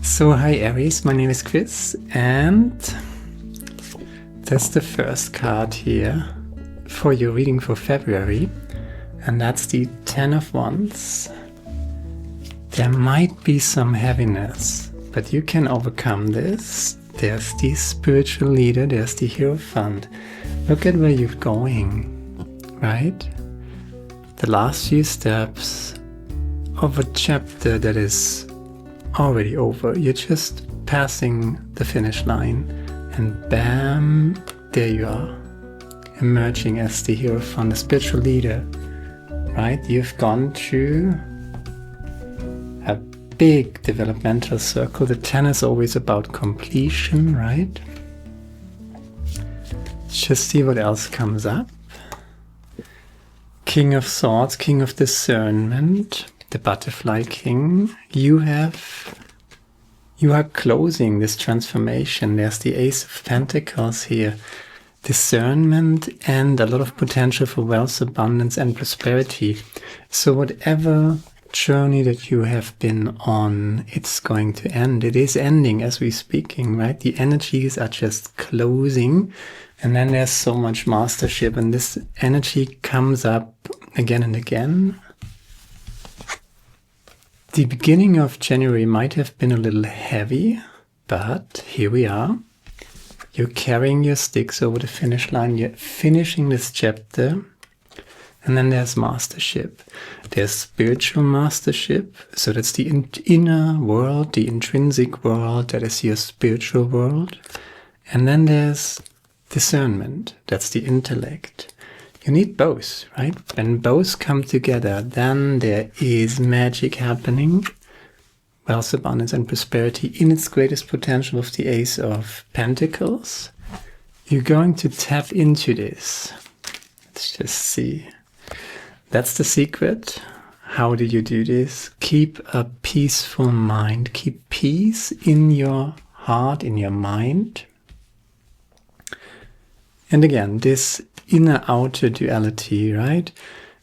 So hi Aries, my name is Chris, and that's the first card here for your reading for February, and that's the Ten of Wands. There might be some heaviness, but you can overcome this. There's the spiritual leader, there's the Hierophant. Look at where you're going, right? The last few steps of a chapter that is already over. You're just passing the finish line, and bam, there you are, emerging as the Hierophant, the spiritual leader, right? You've gone through a big developmental circle. The 10 is always about completion, right? Just see what else comes up. King of Swords, King of Discernment, the Butterfly King. You are closing this transformation. There's the Ace of Pentacles here. Discernment and a lot of potential for wealth, abundance and prosperity. So whatever journey that you have been on, it's going to end. It is ending as we're speaking, right? The energies are just closing, and then there's so much mastership, and this energy comes up again and again. The beginning of January might have been a little heavy, but here we are. You're carrying your sticks over the finish line. You're finishing this chapter. And then there's mastership. There's spiritual mastership. So that's the inner world, the intrinsic world. That is your spiritual world. And then there's discernment. That's the intellect. You need both, right? When both come together, then there is magic happening. Wealth, abundance and prosperity in its greatest potential of the Ace of Pentacles. You're going to tap into this. Let's just see. That's the secret. How do you do this? Keep a peaceful mind. Keep peace in your heart, in your mind. And again, this inner-outer duality, right?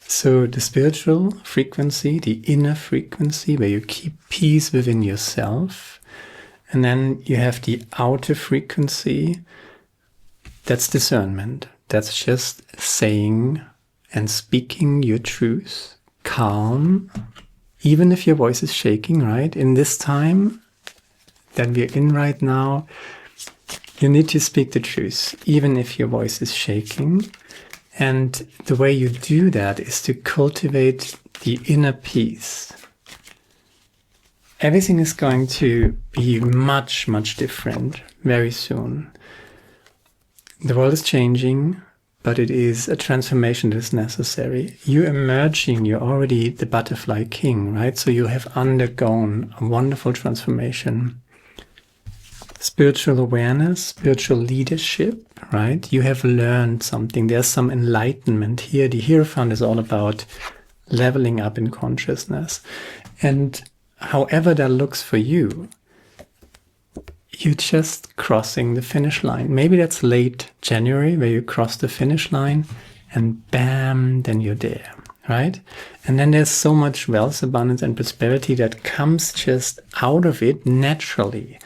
So the spiritual frequency, the inner frequency, where you keep peace within yourself. And then you have the outer frequency. That's discernment. That's just saying and speaking your truth, calm, even if your voice is shaking, right? In this time that we're in right now, you need to speak the truth, even if your voice is shaking. And the way you do that is to cultivate the inner peace. Everything is going to be much, much different very soon. The world is changing, but it is a transformation that is necessary. You're emerging, you're already the Butterfly King, right? So you have undergone a wonderful transformation. Spiritual awareness, spiritual leadership, right? You have learned something. There's some enlightenment here. The Hierophant is all about leveling up in consciousness. And however that looks for you, you're just crossing the finish line. Maybe that's late January where you cross the finish line and bam, then you're there, right? And then there's so much wealth, abundance and prosperity that comes just out of it naturally.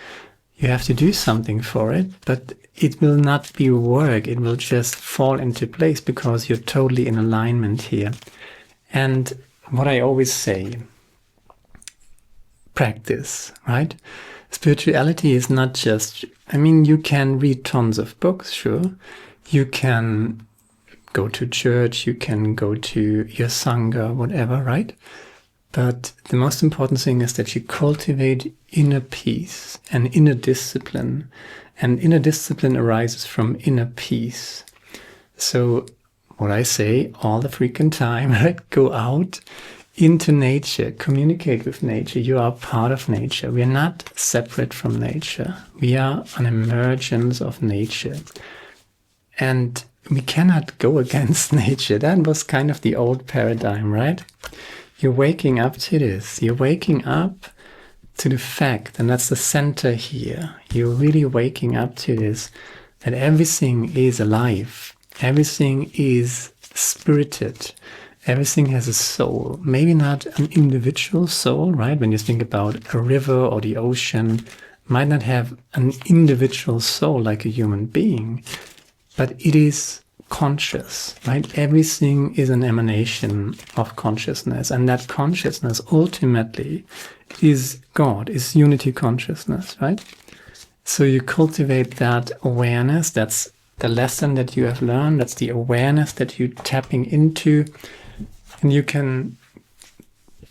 You have to do something for it, but it will not be work. It will just fall into place because you're totally in alignment here. And what I always say, practice, right? Spirituality is not just, you can read tons of books, sure. You can go to church, you can go to your Sangha, whatever, right? But the most important thing is that you cultivate inner peace and inner discipline. And inner discipline arises from inner peace. So what I say all the freaking time, right? Go out into nature, communicate with nature. You are part of nature. We are not separate from nature. We are an emergence of nature. And we cannot go against nature. That was kind of the old paradigm, right? You're waking up to this. You're waking up to the fact, and that's the center here. You're really waking up to this, that everything is alive. Everything is spirited. Everything has a soul. Maybe not an individual soul, right? When you think about a river or the ocean, might not have an individual soul like a human being, but it is conscious, right? Everything is an emanation of consciousness, and that consciousness ultimately is God, is unity consciousness, right? So you cultivate that awareness. That's the lesson that you have learned. That's the awareness that you're tapping into. And you can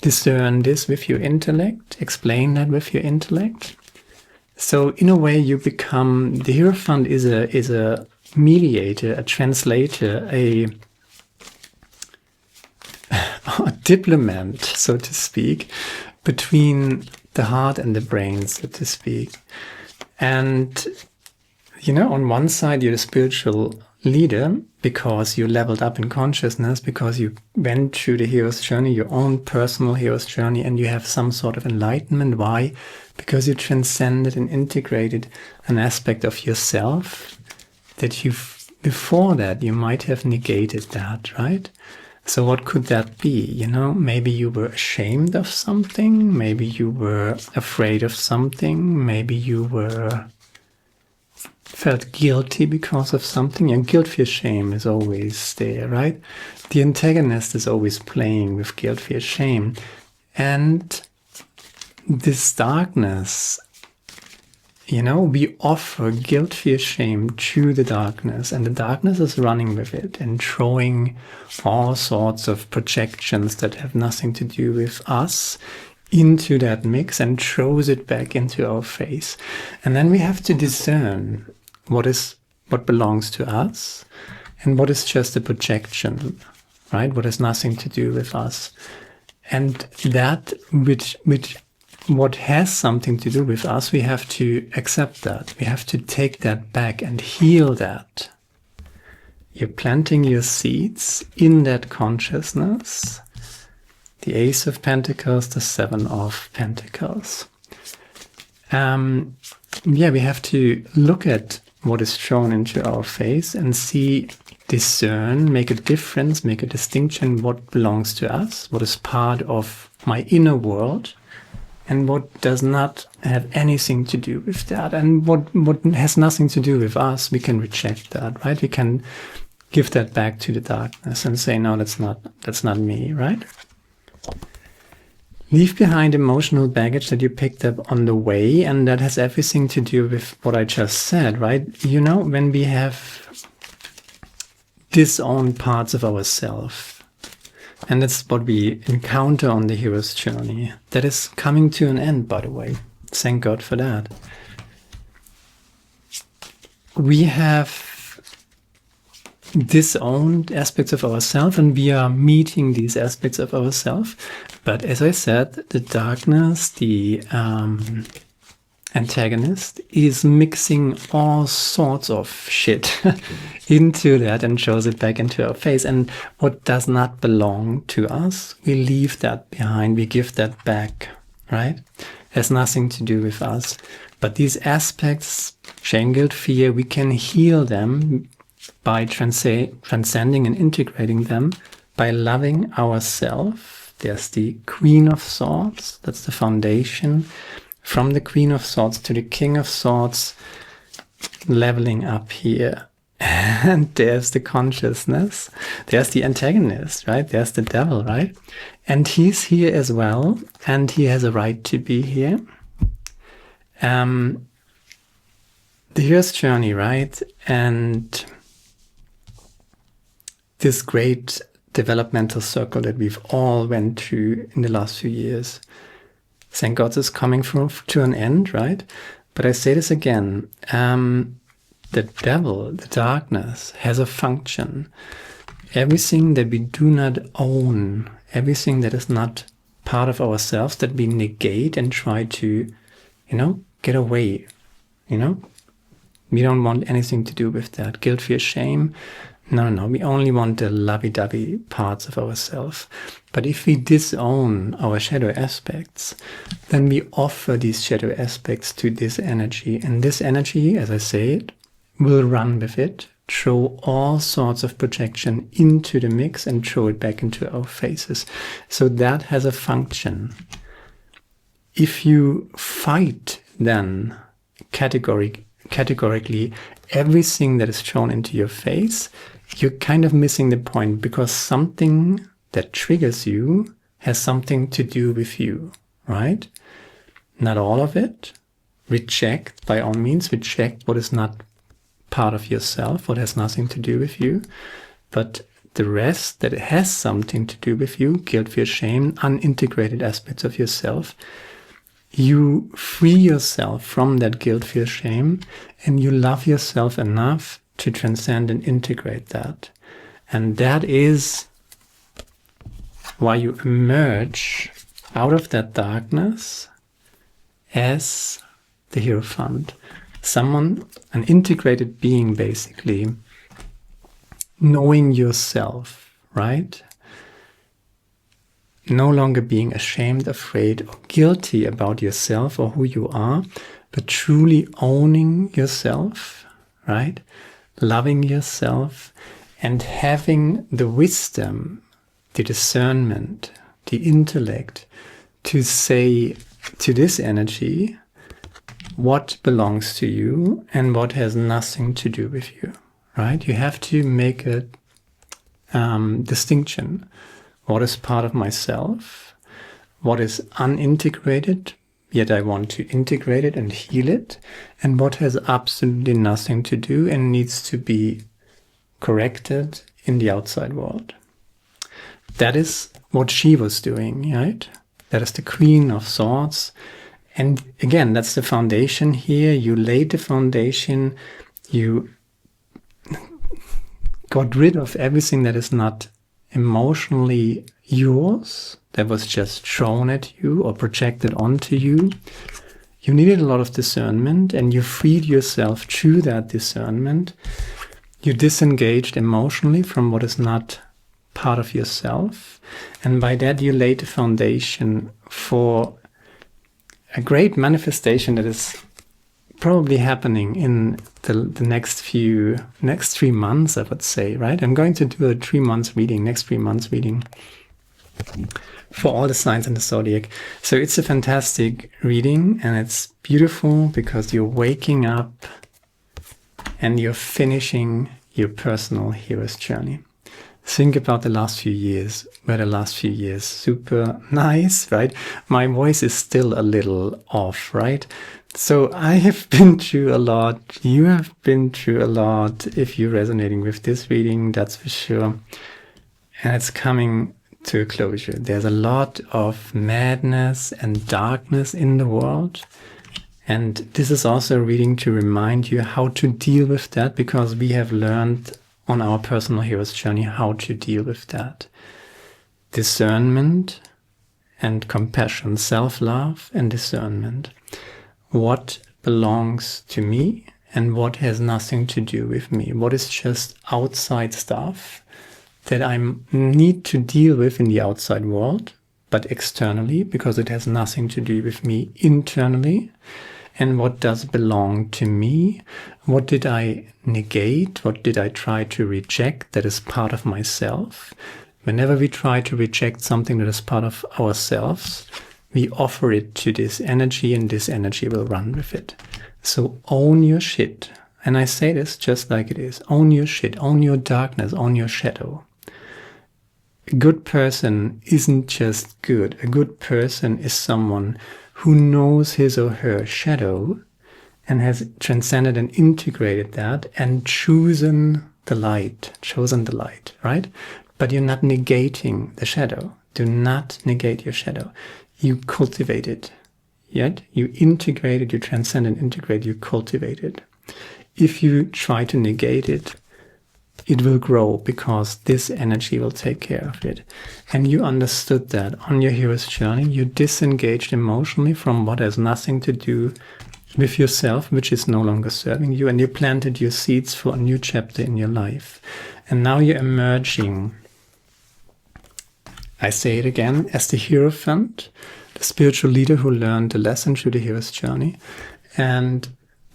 discern this with your intellect, explain that with your intellect. So in a way, you become, the Hierophant is a mediator, a translator, a diplomat, so to speak, between the heart and the brain, so to speak. And, you know, on one side, you're a spiritual leader because you leveled up in consciousness, because you went through the hero's journey, your own personal hero's journey, and you have some sort of enlightenment. Why? Because you transcended and integrated an aspect of yourself that before that you might have negated that, right? So what could that be? You know, maybe you were ashamed of something, maybe you were afraid of something, maybe you felt guilty because of something. And guilt, fear, shame is always there, right? The antagonist is always playing with guilt, fear, shame. And this darkness, you know, we offer guilt, fear, shame to the darkness, and the darkness is running with it and throwing all sorts of projections that have nothing to do with us into that mix and throws it back into our face. And then we have to discern what belongs to us and what is just a projection, right? What has nothing to do with us. And that which what has something to do with us, we have to accept that. We have to take that back and heal that. You're planting your seeds in that consciousness. The Ace of Pentacles, the Seven of Pentacles. We have to look at what is thrown into our face and see, discern, make a difference, make a distinction, what belongs to us, what is part of my inner world, and what does not have anything to do with that. And what has nothing to do with us, we can reject that, right? We can give that back to the darkness and say, no, that's not me, right? Leave behind emotional baggage that you picked up on the way, and that has everything to do with what I just said, right? You know, when we have disowned parts of ourselves, and that's what we encounter on the hero's journey. That is coming to an end, by the way. Thank God for that. We have disowned aspects of ourselves, and we are meeting these aspects of ourselves. But as I said, the darkness, the antagonist, is mixing all sorts of shit into that and shows it back into our face. And what does not belong to us, we leave that behind, we give that back, right? Has nothing to do with us. But these aspects, shame, guilt, fear, we can heal them by transcending and integrating them, by loving ourselves. There's the Queen of Swords, that's the foundation. From the Queen of Swords to the King of Swords, leveling up here. And there's the consciousness. There's the antagonist, right? There's the devil, right? And he's here as well, and he has a right to be here. The hero's journey, right? And this great developmental circle that we've all went through in the last few years. Thank God it's coming to an end, right? But I say this again, the devil, the darkness, has a function. Everything that we do not own, everything that is not part of ourselves, that we negate and try to, get away, We don't want anything to do with that. Guilt, fear, shame. No. We only want the lovey-dovey parts of ourselves. But if we disown our shadow aspects, then we offer these shadow aspects to this energy. And this energy, as I said, will run with it, throw all sorts of projection into the mix and throw it back into our faces. So that has a function. If you fight then categorically everything that is thrown into your face, you're kind of missing the point, because something that triggers you has something to do with you, right? Not all of it. Reject, by all means, reject what is not part of yourself, what has nothing to do with you. But the rest that has something to do with you, guilt, fear, shame, unintegrated aspects of yourself, you free yourself from that guilt, fear, shame, and you love yourself enough to transcend and integrate that. And that is why you emerge out of that darkness as the Hierophant. Someone, an integrated being, basically, knowing yourself, right? No longer being ashamed, afraid, or guilty about yourself or who you are, but truly owning yourself, right? Loving yourself and having the wisdom, the discernment, the intellect to say to this energy what belongs to you and what has nothing to do with you, right? You have to make a distinction. What is part of myself? What is unintegrated, yet I want to integrate it and heal it? And what has absolutely nothing to do and needs to be corrected in the outside world? That is what she was doing, right? That is the Queen of Swords. And again, that's the foundation here. You laid the foundation. You got rid of everything that is not emotionally yours, that was just thrown at you or projected onto you. You needed a lot of discernment, and you freed yourself through that discernment. You disengaged emotionally from what is not part of yourself, and by that you laid the foundation for a great manifestation that is probably happening in the next 3 months, I would say, right? I'm going to do a 3 months reading, next 3 months reading for all the signs in the zodiac. So it's a fantastic reading, and it's beautiful because you're waking up and you're finishing your personal hero's journey. Think about the last few years. Were the last few years super nice, right? My voice is still a little off, right? So I have been through a lot. You have been through a lot. If you're resonating with this reading, that's for sure. And it's coming to a closure. There's a lot of madness and darkness in the world. And this is also a reading to remind you how to deal with that, because we have learned on our personal hero's journey how to deal with that. Discernment and compassion, self-love and discernment. What belongs to me and what has nothing to do with me? What is just outside stuff that I need to deal with in the outside world, but externally, because it has nothing to do with me internally? And what does belong to me? What did I negate? What did I try to reject that is part of myself? Whenever we try to reject something that is part of ourselves, we offer it to this energy, and this energy will run with it. So own your shit. And I say this just like it is. Own your shit. Own your darkness. Own your shadow. A good person isn't just good. A good person is someone who knows his or her shadow and has transcended and integrated that and chosen the light, right? But you're not negating the shadow. Do not negate your shadow. You cultivate it, yet you integrate it, you transcend and integrate, you cultivate it. If you try to negate it, it will grow, because this energy will take care of it. And you understood that on your hero's journey. You disengaged emotionally from what has nothing to do with yourself, which is no longer serving you, and you planted your seeds for a new chapter in your life. And now you're emerging, I say it again, as the Hierophant, the spiritual leader who learned the lesson through the hero's journey, and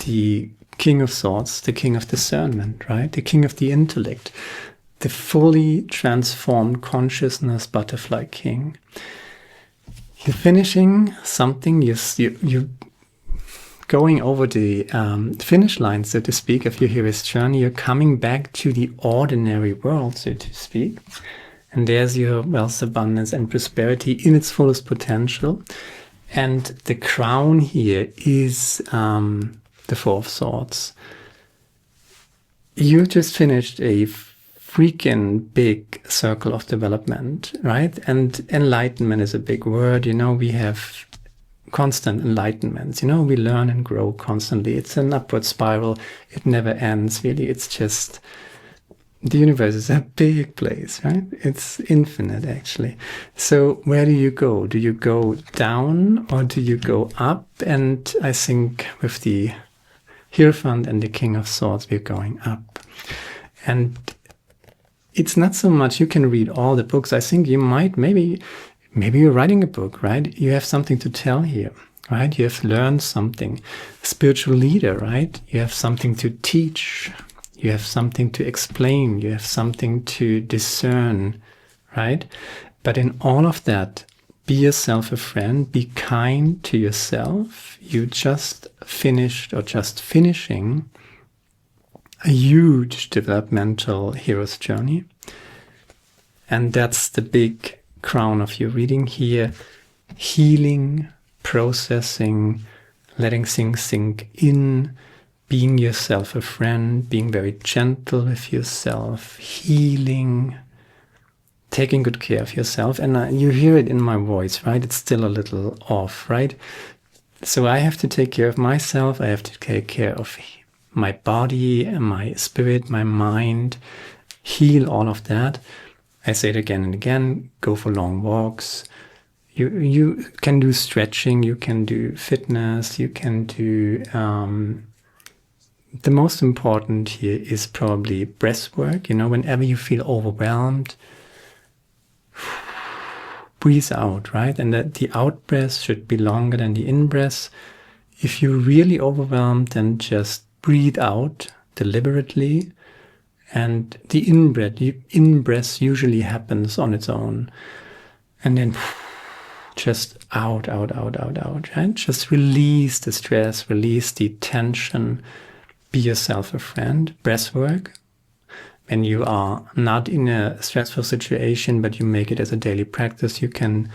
the King of Swords, the king of discernment, right? The king of the intellect, the fully transformed consciousness butterfly king. You're finishing something, you're going over the finish line, so to speak, of your hero's journey. You're coming back to the ordinary world, so to speak. And there's your wealth, abundance, and prosperity in its fullest potential. And the crown here is the Four of Swords. You just finished a freaking big circle of development, right? And enlightenment is a big word. You know, we have constant enlightenment. You know, we learn and grow constantly. It's an upward spiral. It never ends, really. It's just, the universe is a big place, right? It's infinite, actually. So where do you go? Do you go down or do you go up? And I think with the Hierophant and the King of Swords, we're going up. And it's not so much you can read all the books. I think you might, maybe you're writing a book, right? You have something to tell here, right? You have learned something. Spiritual leader, right? You have something to teach. You have something to explain. You have something to discern, right? But in all of that, be yourself a friend. Be kind to yourself. You just finished or just finishing a huge developmental hero's journey. And that's the big crown of your reading here. Healing, processing, letting things sink in, being yourself a friend, being very gentle with yourself, healing, taking good care of yourself. And you hear it in my voice, right? It's still a little off, right? So I have to take care of myself. I have to take care of my body, my spirit, my mind, heal all of that. I say it again and again, go for long walks. You can do stretching, you can do fitness, you can do, the most important here is probably breath work. You know, whenever you feel overwhelmed, breathe out, right? And the out breath should be longer than the in breath. If you're really overwhelmed, then just breathe out deliberately, and the in-breath usually happens on its own. And then just out, right? Just release the stress, release the tension, be yourself a friend. Breath work. When you are not in a stressful situation, but you make it as a daily practice, you can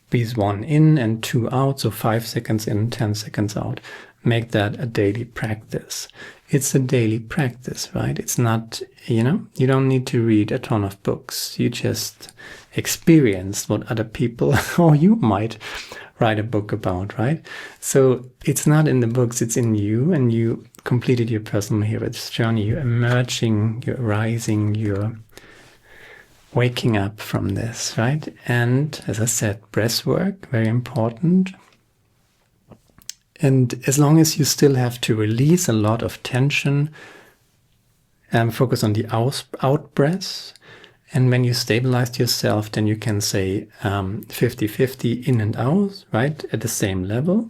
breathe 1 in and 2 out, so 5 seconds in, 10 seconds out. Make that a daily practice. It's a daily practice, right? It's not, you know, you don't need to read a ton of books. You just experience what other people or you might write a book about, right? So it's not in the books, it's in you, and you completed your personal hero's journey. You're emerging, you're rising, you're waking up from this, right? And as I said, breath work, very important. And as long as you still have to release a lot of tension, focus on the out breath. And when you stabilized yourself, then you can say 50-50 in and out, right? At the same level.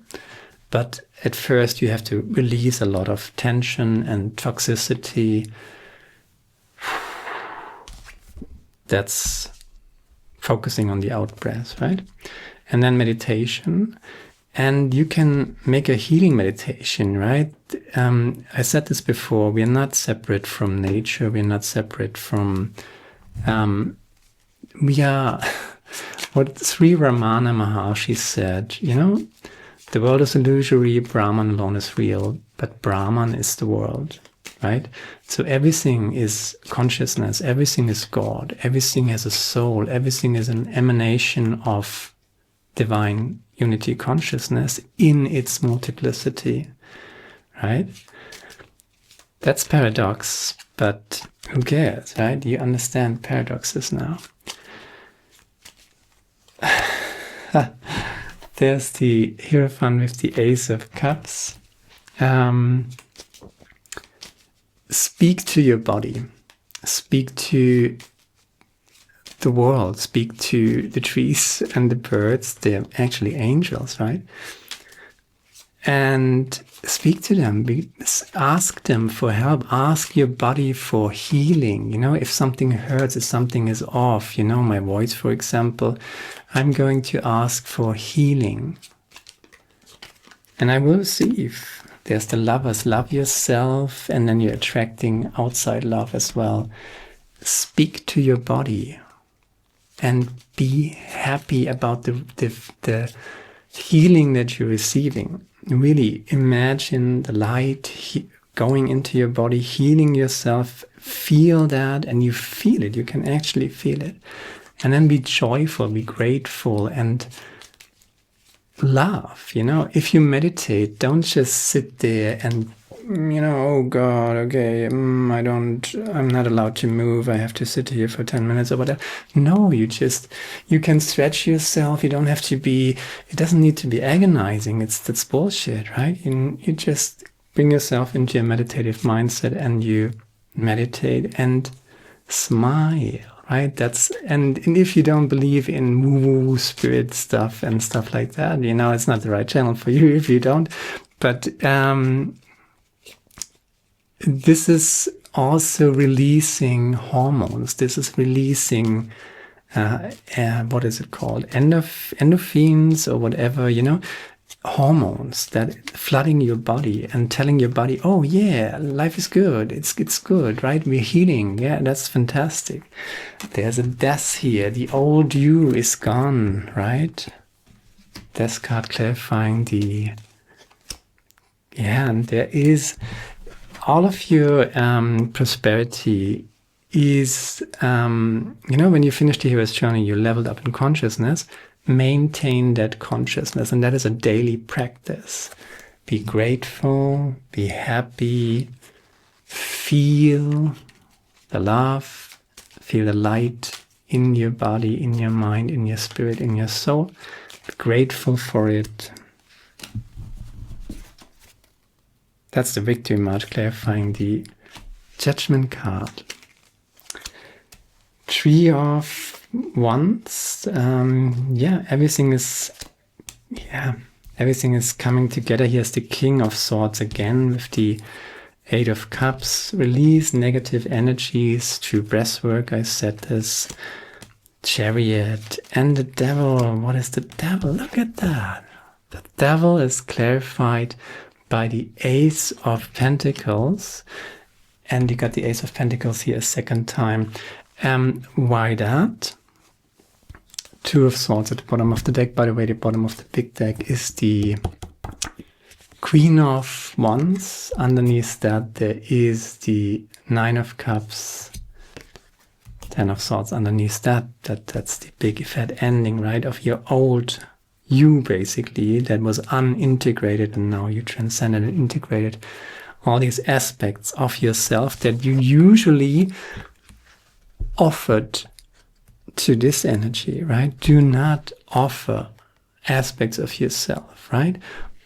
But at first you have to release a lot of tension and toxicity. That's focusing on the out breath, right? And then meditation. And you can make a healing meditation, right? I said this before, we are not separate from nature. We are not separate from, we are, what Sri Ramana Maharshi said, you know, the world is illusory, Brahman alone is real, but Brahman is the world, right? So everything is consciousness, everything is God, everything has a soul, everything is an emanation of divine unity consciousness in its multiplicity, right? That's paradox, but who cares, right? You understand paradoxes now. There's the Hierophant with the Ace of Cups. Speak to your body. Speak to the world. Speak to the trees and the birds. They're actually angels, right? and speak to them. Ask them for help. Ask your body for healing. If something hurts, if something is off, my voice, for example, I'm going to ask for healing. And I will receive. There's the lovers. Love yourself, and then you're attracting outside love as well. Speak to your body and be happy about the healing that you're receiving. Really imagine the light going into your body, healing yourself. Feel that, and you feel it. You can actually feel it. And then be joyful, be grateful, and laugh. If you meditate, don't just sit there and oh God, okay, I'm not allowed to move. I have to sit here for 10 minutes or whatever. No, you can stretch yourself. You don't have to it doesn't need to be agonizing. That's bullshit, right? You just bring yourself into a meditative mindset and you meditate and smile, right? And if you don't believe in woo-woo spirit stuff and stuff like that, it's not the right channel for you if you don't. But, this is also releasing hormones. This is releasing, what is it called? Endorphins or whatever, hormones that flooding your body and telling your body, oh yeah, life is good. It's good, right? We're healing. Yeah, that's fantastic. There's a death here. The old you is gone, right? Death card clarifying and there is all of your prosperity is, when you finish the hero's journey, you leveled up in consciousness. Maintain that consciousness, and that is a daily practice. Be grateful, be happy, feel the love, feel the light in your body, in your mind, in your spirit, in your soul. Be grateful for it. That's the victory march clarifying the judgment card. Tree of Wands. Everything is coming together. Here's the King of Swords again with the Eight of Cups. Release negative energies through breathwork. I said this. Chariot and the Devil. What is the Devil? Look at that. The Devil is clarified by the Ace of Pentacles, and you got the Ace of Pentacles here a second time. Why that? Two of Swords at the bottom of the deck. By the way, the bottom of the big deck is the Queen of Wands. Underneath that, there is the Nine of Cups, Ten of Swords. Underneath that's the big fat ending, right, of your old you, basically, that was unintegrated, and now you transcended and integrated all these aspects of yourself that you usually offered to this energy, right? Do not offer aspects of yourself, right?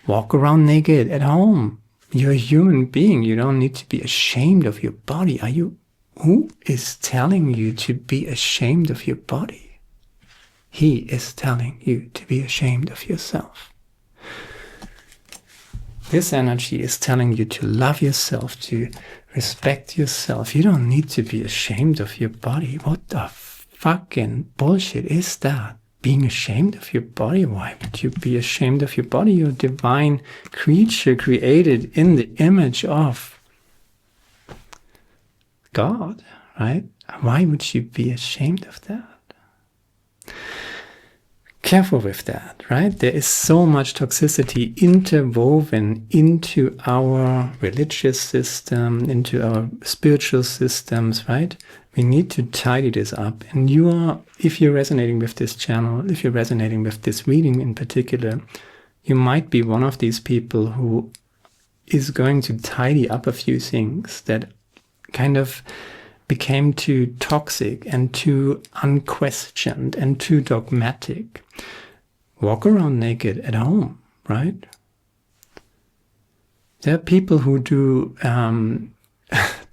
Walk around naked at home. You're a human being. You don't need to be ashamed of your body. Who is telling you to be ashamed of your body? He is telling you to be ashamed of yourself. This energy is telling you to love yourself, to respect yourself. You don't need to be ashamed of your body. What the fucking bullshit is that? Being ashamed of your body? Why would you be ashamed of your body? You're a divine creature created in the image of God, right? Why would you be ashamed of that? Careful with that, right? There is so much toxicity interwoven into our religious system, into our spiritual systems, right? We need to tidy this up. And if you're resonating with this channel, if you're resonating with this reading in particular, you might be one of these people who is going to tidy up a few things that kind of became too toxic and too unquestioned and too dogmatic. Walk around naked at home, right? There are people who do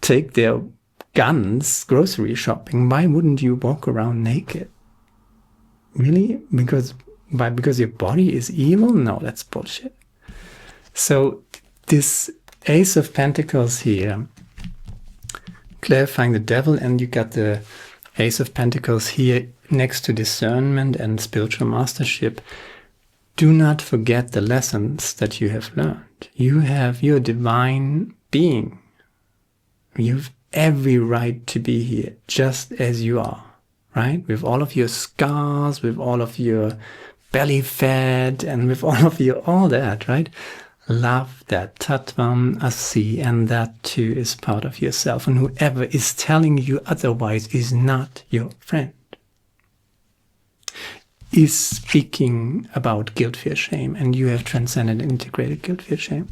take their guns grocery shopping. Why wouldn't you walk around naked? Really? Because your body is evil? No, that's bullshit. So this Ace of Pentacles here, clarifying the devil, and you got the Ace of Pentacles here next to discernment and spiritual mastership. Do not forget the lessons that you have learned. You're a divine being. You've every right to be here just as you are, right? With all of your scars, with all of your belly fat, and with all that, right? Love that Tattvam Asi, and that too is part of yourself. And whoever is telling you otherwise is not your friend. Is speaking about guilt, fear, shame, and you have transcended and integrated guilt, fear, shame,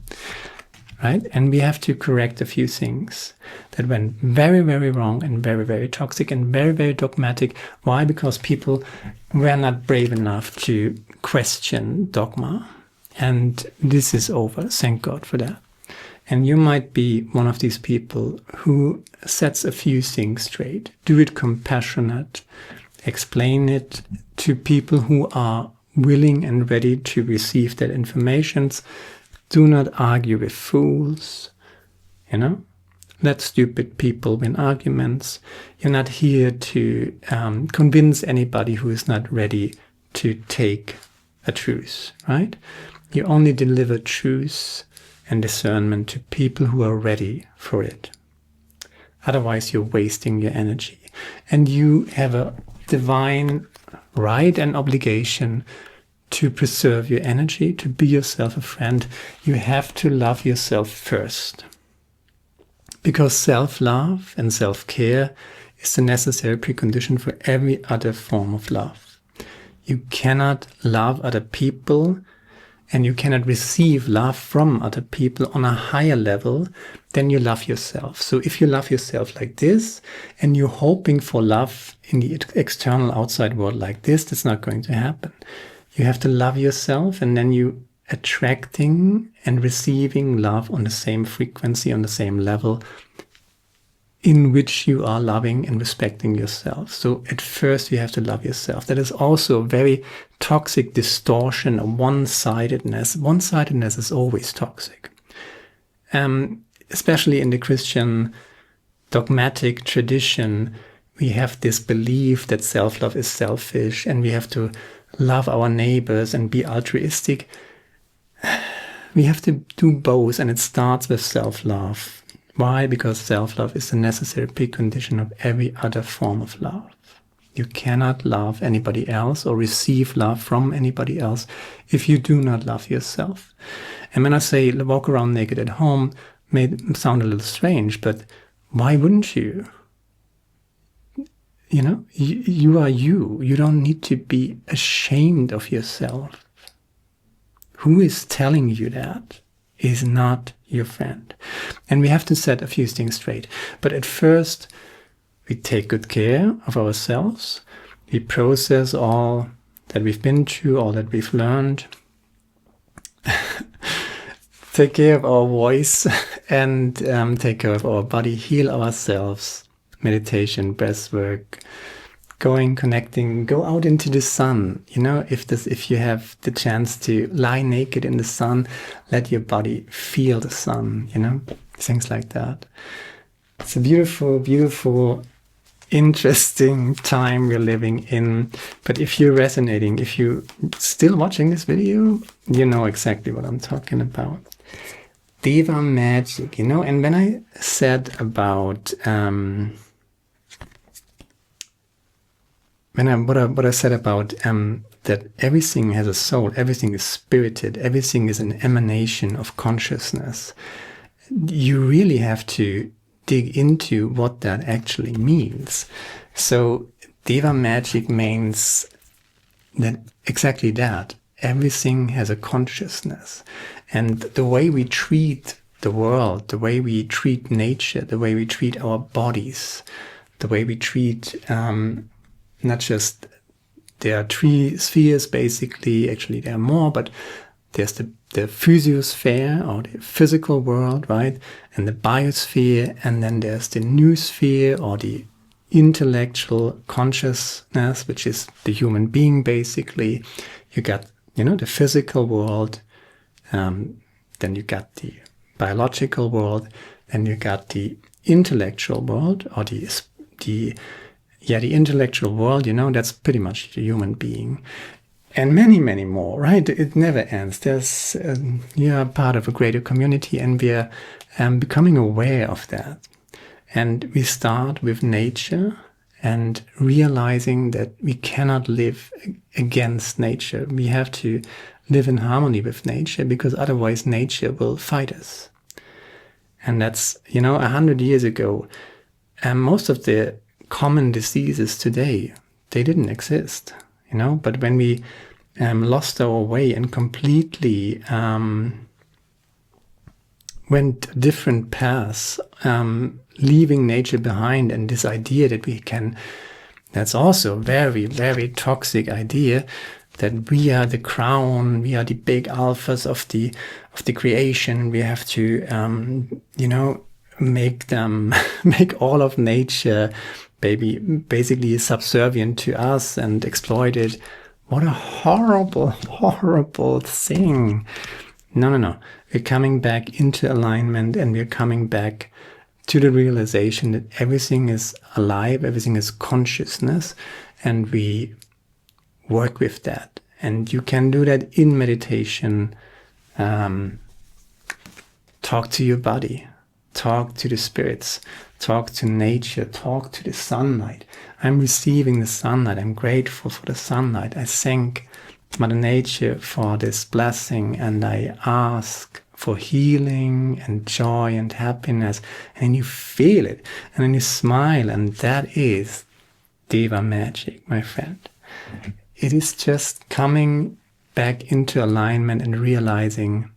right? And we have to correct a few things that went very, very wrong and very, very toxic and very, very dogmatic. Why? Because people were not brave enough to question dogma. And this is over. Thank God for that. And you might be one of these people who sets a few things straight. Do it compassionate. Explain it to people who are willing and ready to receive that information. Do not argue with fools. Let stupid people win arguments. You're not here to convince anybody who is not ready to take a truth, right? You only deliver truth and discernment to people who are ready for it. Otherwise, you're wasting your energy. And you have a divine right and obligation to preserve your energy, to be yourself a friend. You have to love yourself first. Because self-love and self-care is the necessary precondition for every other form of love. You cannot love other people and you cannot receive love from other people on a higher level than you love yourself. So if you love yourself like this and you're hoping for love in the external outside world like this, that's not going to happen. You have to love yourself, and then you attracting and receiving love on the same frequency, on the same level in which you are loving and respecting yourself. So at first you have to love yourself. That is also a very toxic distortion of one-sidedness. One-sidedness is always toxic. Especially in the Christian dogmatic tradition, we have this belief that self-love is selfish and we have to love our neighbors and be altruistic. We have to do both, and it starts with self-love. Why? Because self-love is the necessary precondition of every other form of love. You cannot love anybody else or receive love from anybody else if you do not love yourself. And when I say walk around naked at home, may sound a little strange, but why wouldn't you? You are you. You don't need to be ashamed of yourself. Who is telling you that is not your friend. And we have to set a few things straight. But at first, we take good care of ourselves. We process all that we've been through, all that we've learned. Take care of our voice and take care of our body. Heal ourselves. Meditation, breath work, connecting, go out into the sun. If you have the chance to lie naked in the sun, let your body feel the sun, things like that. It's a beautiful, beautiful, interesting time we're living in. But if you're resonating, if you're still watching this video, you know exactly what I'm talking about. Deva magic, and when I said about what I said about that everything has a soul, everything is spirited, everything is an emanation of consciousness, you really have to dig into what that actually means. So Deva magic means that exactly that. Everything has a consciousness. And the way we treat the world, the way we treat nature, the way we treat our bodies, the way we treat not just, there are 3 spheres basically, actually there are more, but there's the physiosphere or the physical world, right? And the biosphere, and then there's the noosphere or the intellectual consciousness, which is the human being basically. You got, the physical world, then you got the biological world, then you got the intellectual world, or the intellectual world, that's pretty much the human being. And many, many more, right? It never ends. There's, you are part of a greater community, and we are becoming aware of that. And we start with nature and realizing that we cannot live against nature. We have to live in harmony with nature, because otherwise nature will fight us. And that's, 100 years ago, most of the common diseases today, they didn't exist, but when we lost our way and completely went different paths, leaving nature behind, and this idea that we can, that's also a very, very toxic idea, that we are the crown, we are the big alphas of the creation. We have to, make all of nature basically subservient to us and exploit it. What a horrible, horrible thing. No. We're coming back into alignment, and we're coming back to the realization that everything is alive, everything is consciousness, and we work with that. And you can do that in meditation. Talk to your body, talk to the spirits, talk to nature, talk to the sunlight. I'm receiving the sunlight. I'm grateful for the sunlight. I thank Mother Nature for this blessing, and I ask for healing and joy and happiness. And you feel it, and then you smile, and that is Deva magic, my friend. It is just coming back into alignment and realizing,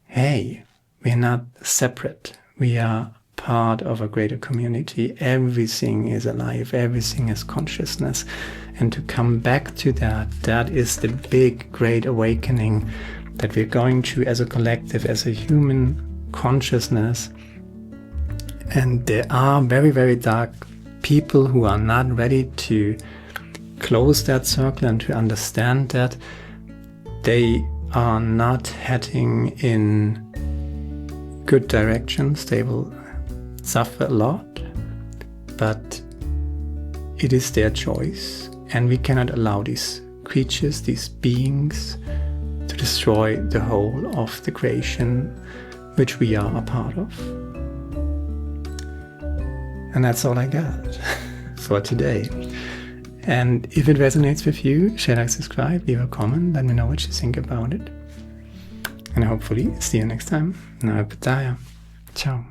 hey, we're not separate. We are part of a greater community. Everything is alive. Everything is consciousness. And to come back to that is the big, great awakening that we're going through as a collective, as a human consciousness. And there are very, very dark people who are not ready to close that circle and to understand that they are not heading in good directions. They will suffer a lot, but it is their choice, and we cannot allow these creatures, these beings, to destroy the whole of the creation which we are a part of. And that's all I got for today. And if it resonates with you, share, like, subscribe, leave a comment, let me know what you think about it. And hopefully see you next time. Ciao.